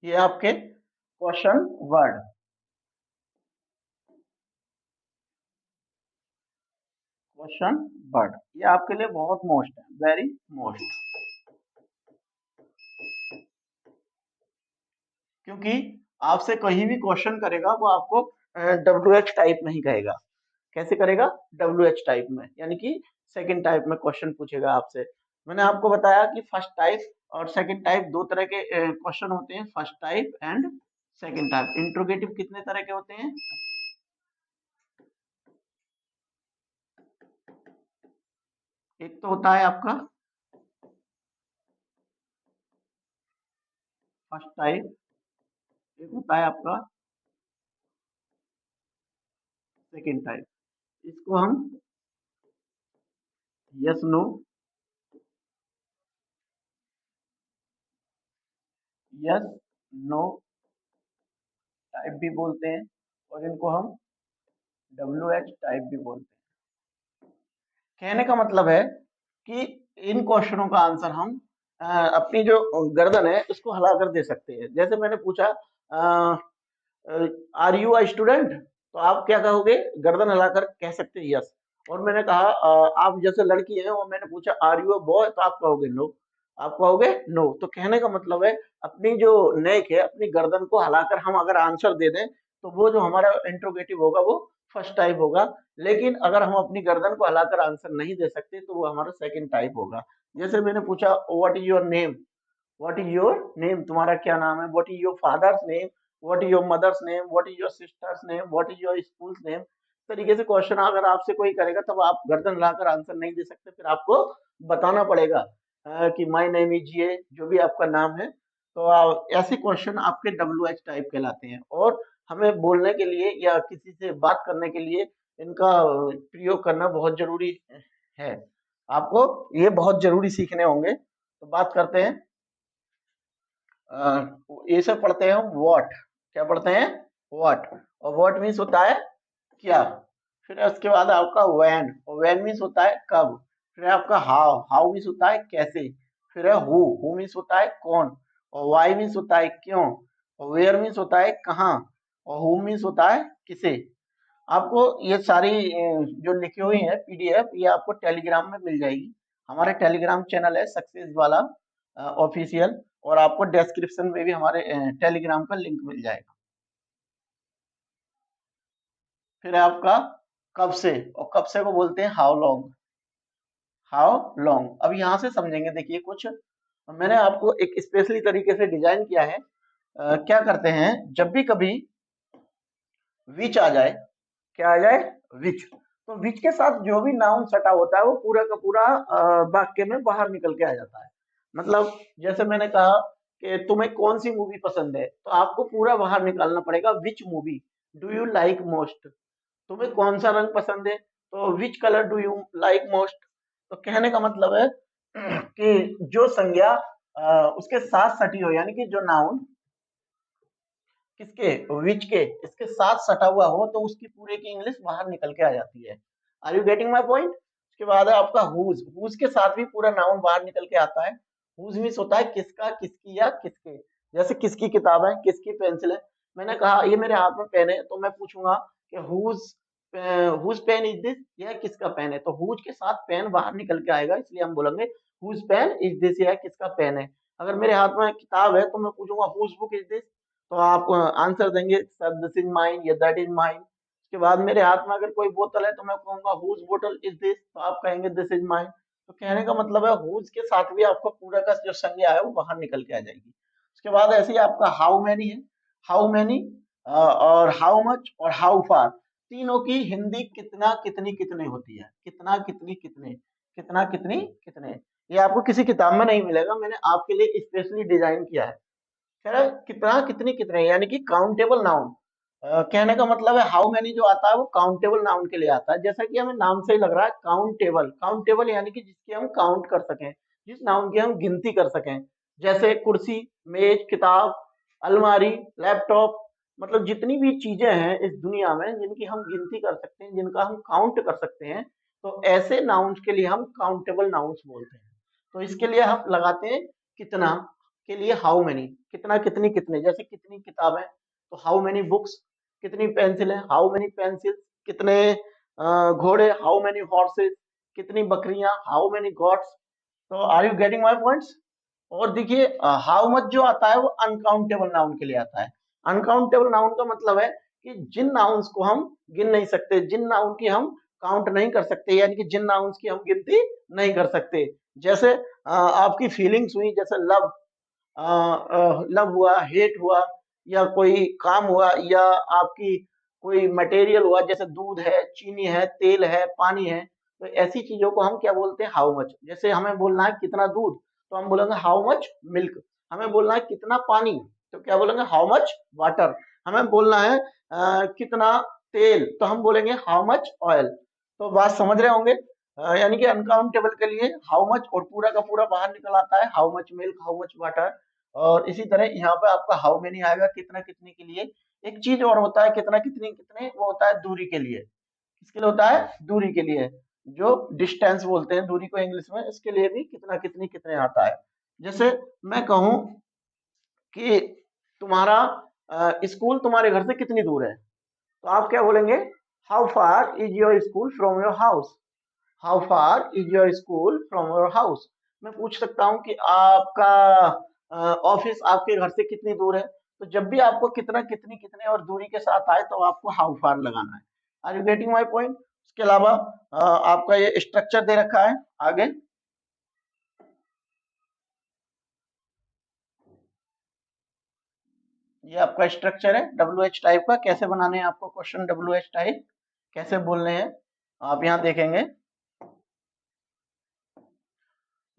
ये आपके क्वेश्चन वर्ड, क्वेश्चन वर्ड ये आपके लिए बहुत मोस्ट है, वेरी मोस्ट। क्योंकि आपसे कहीं भी क्वेश्चन करेगा वो आपको WH टाइप में ही कहेगा। कैसे करेगा? WH टाइप में, यानी कि सेकंड टाइप में क्वेश्चन पूछेगा आपसे। मैंने आपको बताया कि फर्स्ट टाइप और सेकंड टाइप दो तरह के क्वेश्चन होते हैं, first type and second type. Interrogative कितने तरह के होते हैं? एक तो होता है आपका फर्स्ट टाइप, एक होता है आपका सेकंड टाइप। इसको हम yes no, yes no type भी बोलते हैं, और इनको हम WH टाइप भी बोलते हैं। कहने का मतलब है कि इन क्वेश्चनों का आंसर हम अपनी जो गर्दन है उसको हिलाकर दे सकते हैं। जैसे मैंने पूछा आर यू अ स्टूडेंट, तो आप क्या कहोगे? गर्दन हिलाकर कह सकते हैं यस। और मैंने कहा आप जैसे लड़की हैं और मैंने पूछा आर यू अ बॉय, तो आप कहोगे नो। आप कहोगे नो। तो कहने का मतलब है अपनी जो नेक है, अपनी गर्दन को हिलाकर हम अगर आंसर दे दें तो वो जो हमारा इंट्रोगेटिव होगा वो फर्स्ट टाइप होगा। लेकिन अगर हम अपनी गर्दन को हिलाकर आंसर नहीं दे सकते तो वो हमारा सेकंड टाइप होगा। जैसे मैंने पूछा what is your name, what is your name, तुम्हारा क्या नाम है? What is your father's name, what is your mother's name, what is your sister's name, what is your school's name. तरीके से क्वेश्चन अगर आपसे कोई करेगा तब आप गर्दन हिलाकर आंसर नहीं दे सकते, फिर आपको बताना पड़ेगा कि माय नेम इज ये, जो भी आपका नाम है। तो ऐसे क्वेश्चन आपके WH टाइप कहलाते हैं, और हमें बोलने के लिए या किसी से बात करने के लिए इनका प्रयोग करना बहुत जरूरी है। आपको ये बहुत जरूरी सीखने होंगे। तो बात करते हैं ये सब पढ़ते हैं हम व्हाट। क्या पढ़ते हैं? व्हाट। और व्हाट मीन्स होता है क्या। फिर उसके बाद आपका व्हेन, और व्हेन मीन्स होता है कब। फिर आपका हाउ, हाउ मीन्स होता है कैसे। फिर है हु मीन्स होता है कौन। और वाई मीन्स होता है क्यों। और वेयर मीन्स होता है कहाँ। और हु मीन्स होता है किसे। आपको ये सारी जो लिखी हुई है PDF, ये आपको टेलीग्राम में मिल जाएगी। हमारे टेलीग्राम चैनल है सक्सेस वाला ऑफिशियल, और आपको डिस्क्रिप्शन में भी हमारे टेलीग्राम का लिंक मिल जाएगा। फिर है आपका कब से, और कब से को बोलते हैं हाउ लॉन्ग। हाउ लॉन्ग, अब यहाँ से समझेंगे। देखिए कुछ मैंने आपको एक स्पेशली तरीके से डिजाइन किया है। क्या करते हैं जब भी कभी विच आ जाए, क्या आ जाए? विच, तो विच के साथ जो भी नाउन सटा होता है वो पूरा का पूरा वाक्य में बाहर निकल के आ जाता है। मतलब जैसे मैंने कहा कि तुम्हें कौन सी मूवी पसंद है, तो आपको पूरा बाहर निकालना पड़ेगा, which movie do you like most. तुम्हें कौन सा रंग पसंद है, तो which colour do you like most. तो कहने का मतलब है कि जो संज्ञा उसके साथ सटी हो, यानी कि जो नाउन किसके, विच के, इसके साथ सटा हुआ हो, तो उसकी पूरे की इंग्लिश बाहर निकल के आ जाती है। Are you getting my point. उसके बाद है आपका हुज। हुज के साथ भी पूरा नाउन बाहर निकल के आता है। हुज मीन्स होता है किसका, किसकी या किसके। जैसे किसकी किताब है, किसकी पेंसिल है। मैंने कहा ये मेरे हाथ में पेन है, तो मैं पूछूंगा कि हुज पेन इज दिस, यह किसका पेन है। तो हुज के साथ पेन बाहर निकल के आएगा, इसलिए हम बोलेंगे हुज पेन इज दिस, यह किसका पेन है। अगर मेरे हाथ में किताब है, तो मैं पूछूंगा हुज बुक इज दिस, तो आप आंसर देंगे सर दिस इज माइन या दैट इज माइन। उसके बाद मेरे हाथ में अगर कोई बोतल है, तो मैं कहूंगा हुज बोतल इज दिस, तो आप कहेंगे दिस इज माइन। तो कहने का मतलब है हुज के साथ भी आपको पूरा का जो संज्ञा है वो बाहर निकल के आ जाएगी। उसके बाद ऐसे ही आपका हाउ मैनी है। हाउ मैनी और हाउ मच और हाउ फार, तीनों की हिंदी कितना, कितनी, कितने होती है। कितना, कितनी, कितने, कितना, कितनी, कितने। ये आपको किसी किताब में नहीं मिलेगा, मैंने आपके लिए स्पेशली डिजाइन किया है। कह रहा है कितना, कितनी, कितने, यानी कि काउंटेबल नाउन। कहने का मतलब है हाउ मैनी जो आता है वो काउंटेबल नाउन के लिए आता है। जैसा कि हमें नाम से ही लग रहा है, काउंटेबल। काउंटेबल यानी कि जिसकी हम काउंट कर सकें, जिस नाउन की हम गिनती कर सकें। जैसे कुर्सी, मेज, किताब, अलमारी, लैपटॉप, मतलब जितनी भी चीजें हैं इस दुनिया में जिनकी हम गिनती कर सकते हैं, जिनका हम काउंट कर सकते हैं, तो ऐसे नाउन्स के लिए हम काउंटेबल नाउन्स बोलते हैं। तो इसके लिए हम लगाते हैं कितना के लिए हाउ मेनी। कितना, कितनी, कितने। जैसे कितनी किताबें, तो हाउ मेनी बुक्स। कितनी पेंसिल है, हाउ मेनी पेंसिल। कितने घोड़े, हाउ मेनी हॉर्सेस। कितनी बकरियां, हाउ मेनी गॉट्स। तो are you getting my points. और देखिए हाउ मच जो आता है वो अनकाउंटेबल नाउन के लिए आता है। अनकाउंटेबल नाउन का मतलब है कि जिन नाउन्स को हम गिन नहीं सकते, जिन नाउन की हम काउंट नहीं कर सकते, यानी कि जिन नाउन्स की हम गिनती नहीं कर सकते। जैसे आपकी फीलिंग्स हुई, जैसे लव, लव हुआ, हेट हुआ, या कोई काम हुआ, या आपकी कोई मटेरियल हुआ, जैसे दूध है, चीनी है, तेल है, पानी है। तो ऐसी चीजों को हम क्या बोलते हैं, हाउ मच। जैसे हमें बोलना है कितना दूध, तो हम बोलेंगे हाउ मच मिल्क। हमें बोलना है कितना पानी, तो क्या बोलेंगे, हाउ मच वाटर। हमें बोलना है कितना तेल, तो हम बोलेंगे हाउ मच ऑयल। तो बात समझ रहे होंगे। यानी कि अनकाउंटेबल के लिए हाउ मच, और पूरा का पूरा बाहर निकल आता है how much milk, how much water. और इसी तरह यहाँ पे आपका हाउ मेनी आएगा कितना, कितने के लिए। एक चीज और होता है कितना, कितने, कितने, वो होता है दूरी के लिए। किसके लिए होता है, दूरी के लिए। जो डिस्टेंस बोलते हैं दूरी को इंग्लिश में, इसके लिए भी कितना, कितनी, कितने आता है। जैसे मैं कहूं कि तुम्हारा स्कूल तुम्हारे घर से कितनी दूर है, तो आप क्या बोलेंगे, how far is your school from your house. How far is your school from your house. मैं पूछ सकता हूँ कि आपका ऑफिस आपके घर से कितनी दूर है। तो जब भी आपको कितना, कितनी, कितने और दूरी के साथ आए, तो आपको हाउ फार लगाना है। Are you getting my point. उसके अलावा आपका ये स्ट्रक्चर दे रखा है आगे। ये आपका स्ट्रक्चर है डब्ल्यू एच टाइप का। कैसे बनाने हैं आपको क्वेश्चन डब्ल्यू एच टाइप, कैसे बोलने हैं, आप यहाँ देखेंगे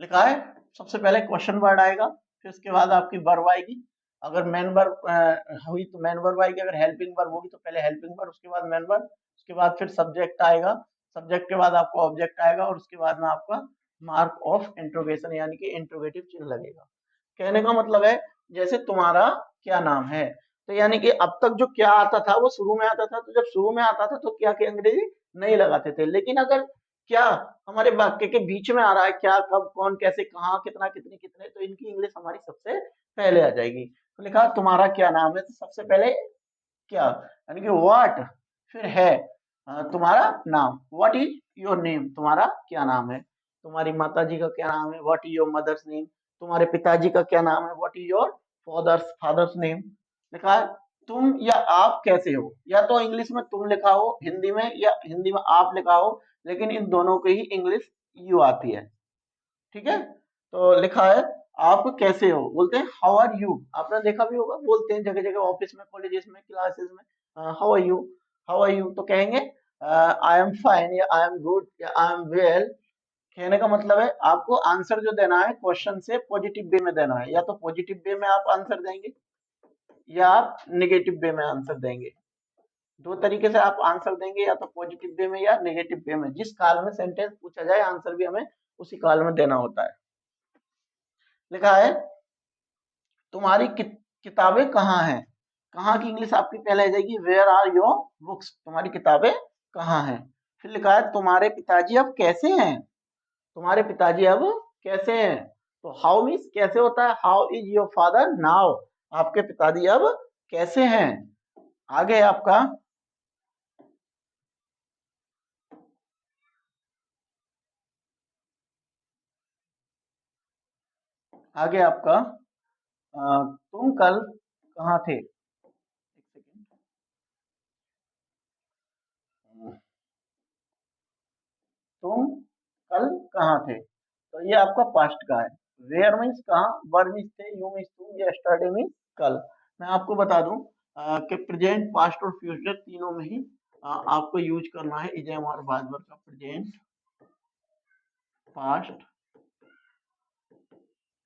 लिखा है। सबसे पहले क्वेश्चन वर्ड आएगा, फिर उसके बाद आपकी वर्ब आएगी। अगर मेन वर्ब हुई तो मेन वर्ब आएगी, अगर हेल्पिंग वर्ब होगी तो पहले हेल्पिंग वर्ब, उसके बाद मेन वर्ब, उसके बाद फिर सब्जेक्ट आएगा। सब्जेक्ट के बाद आपका ऑब्जेक्ट आएगा, और उसके बाद में आपका मार्क ऑफ इंट्रोगेशन यानी कि इंट्रोगेटिव चिन्ह लगेगा। कहने का मतलब है जैसे तुम्हारा क्या नाम है, तो यानी कि अब तक जो क्या आता था वो शुरू में आता था, तो जब शुरू में आता था तो क्या के अंग्रेजी नहीं लगाते थे। लेकिन अगर क्या हमारे वाक्य के बीच में आ रहा है, क्या, कब, कौन, कैसे, कहाँ, कितना, कितने, कितने, तो इनकी इंग्लिश हमारी सबसे पहले आ जाएगी। तो लिखा तुम्हारा क्या नाम है, तो सबसे पहले क्या, यानी कि व्हाट, फिर है तुम्हारा नाम, व्हाट इज योर नेम, तुम्हारा क्या नाम है। तुम्हारी माता जी का क्या नाम है, what is your mother's name. तुम्हारे पिताजी का क्या नाम है, what is your father's name. लिखा है तुम या आप कैसे हो, या तो इंग्लिश में तुम लिखा हो हिंदी में, या हिंदी में आप लिखा हो, लेकिन इन दोनों की ही इंग्लिश यू आती है। ठीक है। तो लिखा है आप कैसे हो, बोलते हैं हाउ आर यू। आपने देखा भी होगा, बोलते हैं जगह जगह, ऑफिस में, कॉलेजेस में, क्लासेस में, how are you, how are you, तो कहेंगे आई एम फाइन या आई एम गुड या आई एम वेल, कहने का मतलब है आपको आंसर जो देना है क्वेश्चन से पॉजिटिव वे में देना है, या तो पॉजिटिव वे में आप आंसर देंगे या आप नेगेटिव वे में आंसर देंगे। दो तरीके से आप आंसर देंगे, या तो पॉजिटिव वे में या नेगेटिव वे में। जिस काल में सेंटेंस पूछा जाए आंसर भी हमें उसी काल में देना होता है। लिखा है तुम्हारी किताबें कहाँ हैं। कहाँ की इंग्लिश आपकी पहले आ जाएगी वेयर आर योर बुक्स, तुम्हारी किताबें कहाँ हैं। फिर लिखा है तुम्हारे पिताजी अब कैसे हैं। तुम्हारे पिताजी अब कैसे हैं, तो हाउ मीन्स कैसे होता है, how is your father now, आपके पिताजी अब कैसे हैं। आगे आपका आगे आपका तुम कल कहाँ थे। एक सेकेंड, तुम कल कहाँ थे, तो ये आपका पास्ट का है। वेयर मीन्स कहाँ, वर मीन्स थे, यू मीन्स तुम, यस्टरडे मीन्स कल। मैं आपको बता दूं कि प्रेजेंट पास्ट और फ्यूचर तीनों में ही आपको यूज करना है इज एम और बाद वर्ब का। Present past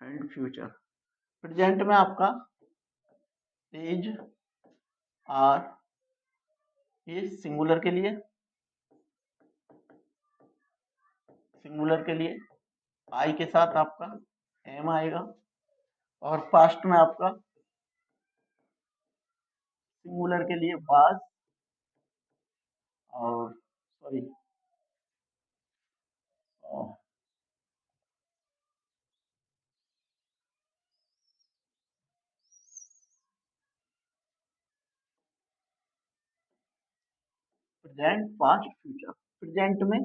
and future. Present में आपका इज आर इज सिंगुलर के लिए, सिंगुलर के लिए आई के साथ आपका एम आएगा। और पास्ट में आपका सिंगुलर के लिए वाज, और sorry present past future. Present में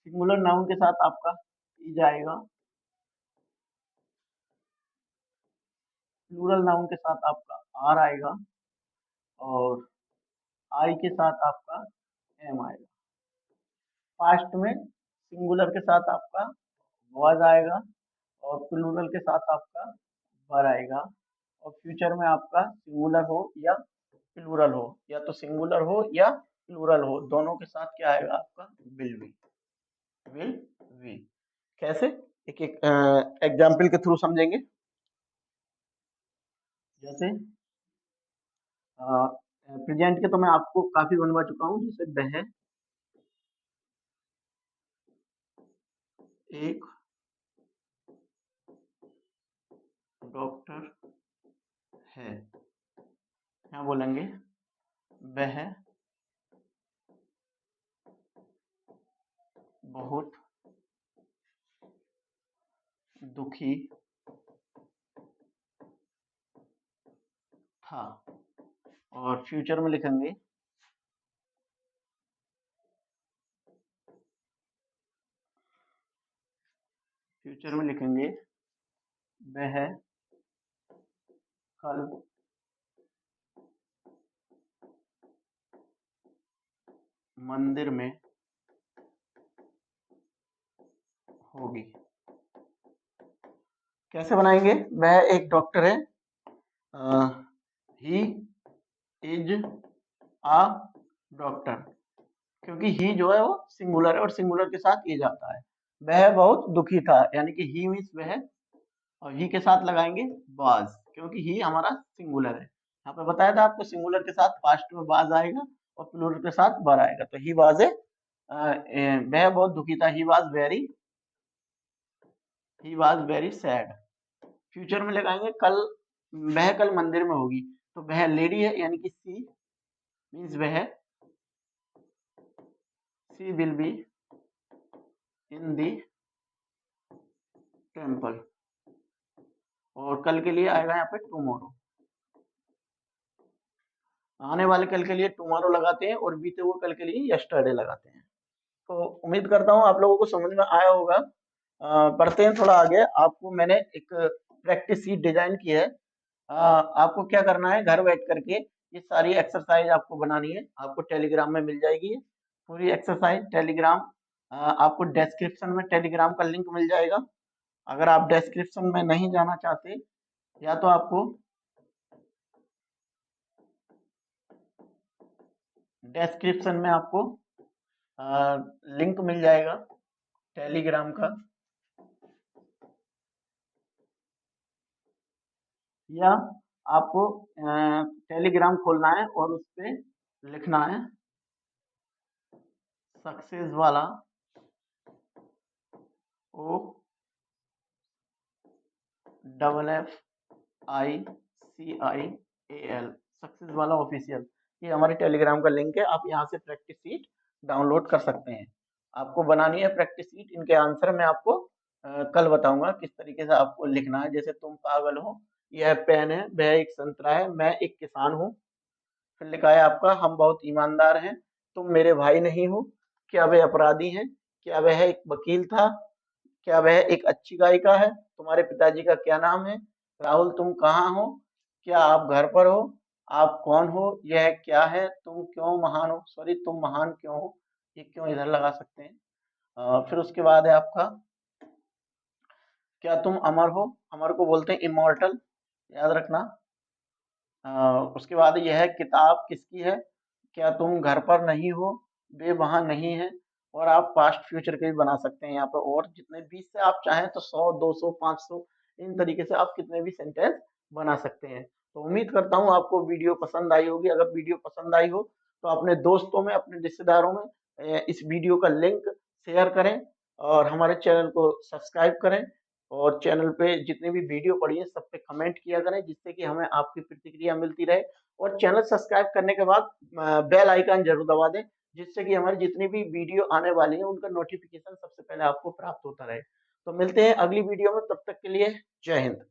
सिंगुलर नाउन के साथ आपका इज आएगा, प्लूरल नाउन के साथ आपका आर आएगा, और आई के साथ आपका एम आएगा। पास्ट में सिंगुलर के साथ आपका वाज आएगा, और प्लूरल के साथ आपका वर आएगा। और फ्यूचर में आपका सिंगुलर हो या प्लूरल हो, या तो सिंगुलर हो या प्लूरल हो, दोनों के साथ क्या आएगा आपका विल बी, विल बी। कैसे, एक एक एग्जाम्पल के थ्रू समझेंगे। जैसे प्रेजेंट के तो मैं आपको काफी बनवा चुका हूँ, जैसे वह एक डॉक्टर है। क्या बोलेंगे, वह बहुत दुखी था। और फ्यूचर में लिखेंगे फ्यूचर में लिखेंगे वह कल मंदिर में होगी। कैसे बनाएंगे, वह एक डॉक्टर है, ही इज अ डॉक्टर, क्योंकि ही जो है वो सिंगुलर है और सिंगुलर के साथ इज आता है। वह बहुत दुखी था, यानी कि ही मीन्स वह, और ही के साथ लगाएंगे वाज, क्योंकि ही हमारा सिंगुलर है। यहाँ पे बताया था आपको सिंगुलर के साथ पास्ट में वाज आएगा और प्लूरल के साथ वर आएगा। तो ही वाज है, वह बहुत दुखी था, he was very sad. Future में लगाएंगे कल, वह कल मंदिर में होगी, तो वह लेडी है, यानी कि she will be in the temple. और कल के लिए आएगा यहाँ पे टुमारो, आने वाले कल के लिए टुमारो लगाते हैं, और बीते हुए कल के लिए यस्टरडे लगाते हैं। तो उम्मीद करता हूँ आप लोगों को समझ में आया होगा। बढ़ते हैं थोड़ा आगे। आपको मैंने एक प्रैक्टिस शीट डिजाइन की है। आपको क्या करना है, घर बैठ करके ये सारी एक्सरसाइज आपको बनानी है। आपको टेलीग्राम में मिल जाएगी ये पूरी एक्सरसाइज। टेलीग्राम आपको डिस्क्रिप्शन में टेलीग्राम का लिंक मिल जाएगा। अगर आप डिस्क्रिप्शन में नहीं जाना चाहते, या तो आपको डिस्क्रिप्शन में आपको लिंक मिल जाएगा टेलीग्राम का, या आपको टेलीग्राम खोलना है और उस पे लिखना है सक्सेस वाला O double F I C I A L, success वाला ऑफिशियल। ये हमारे टेलीग्राम का लिंक है, आप यहाँ से प्रैक्टिस सीट डाउनलोड कर सकते हैं। आपको बनानी है प्रैक्टिस सीट, इनके आंसर मैं आपको कल बताऊंगा किस तरीके से आपको लिखना है। जैसे तुम पागल हो, यह पेन है, वह एक संतरा है, मैं एक किसान हूँ। फिर लिखा है आपका हम बहुत ईमानदार हैं, तुम मेरे भाई नहीं हो, क्या वह अपराधी हैं, क्या वह एक वकील था, क्या वह एक अच्छी गायिका है, तुम्हारे पिताजी का क्या नाम है, राहुल तुम कहाँ हो, क्या आप घर पर हो, आप कौन हो, यह क्या है, तुम क्यों महान हो, सॉरी तुम महान क्यों हो, ये क्यों इधर लगा सकते हैं। फिर उसके बाद है आपका क्या तुम अमर हो, अमर को बोलते हैं इमॉर्टल, याद रखना। अ, उसके बाद यह किताब किसकी है, क्या तुम घर पर नहीं हो, वे वहाँ नहीं है। और आप पास्ट फ्यूचर के भी बना सकते हैं यहाँ पर, और जितने 20 से आप चाहें तो 100 200 500 इन तरीके से आप कितने भी सेंटेंस बना सकते हैं। तो उम्मीद करता हूँ आपको वीडियो पसंद आई होगी। अगर वीडियो पसंद आई हो तो अपने दोस्तों में, अपने रिश्तेदारों में इस वीडियो का लिंक शेयर करें, और हमारे चैनल को सब्सक्राइब करें, और चैनल पे जितनी भी वीडियो पड़ी है सब पे कमेंट किया करें, जिससे कि हमें आपकी प्रतिक्रिया मिलती रहे। और चैनल सब्सक्राइब करने के बाद बेल आइकन जरूर दबा दें, जिससे कि हमारी जितनी भी वीडियो आने वाली है उनका नोटिफिकेशन सबसे पहले आपको प्राप्त होता रहे। तो मिलते हैं अगली वीडियो में, तब तक के लिए जय हिंद।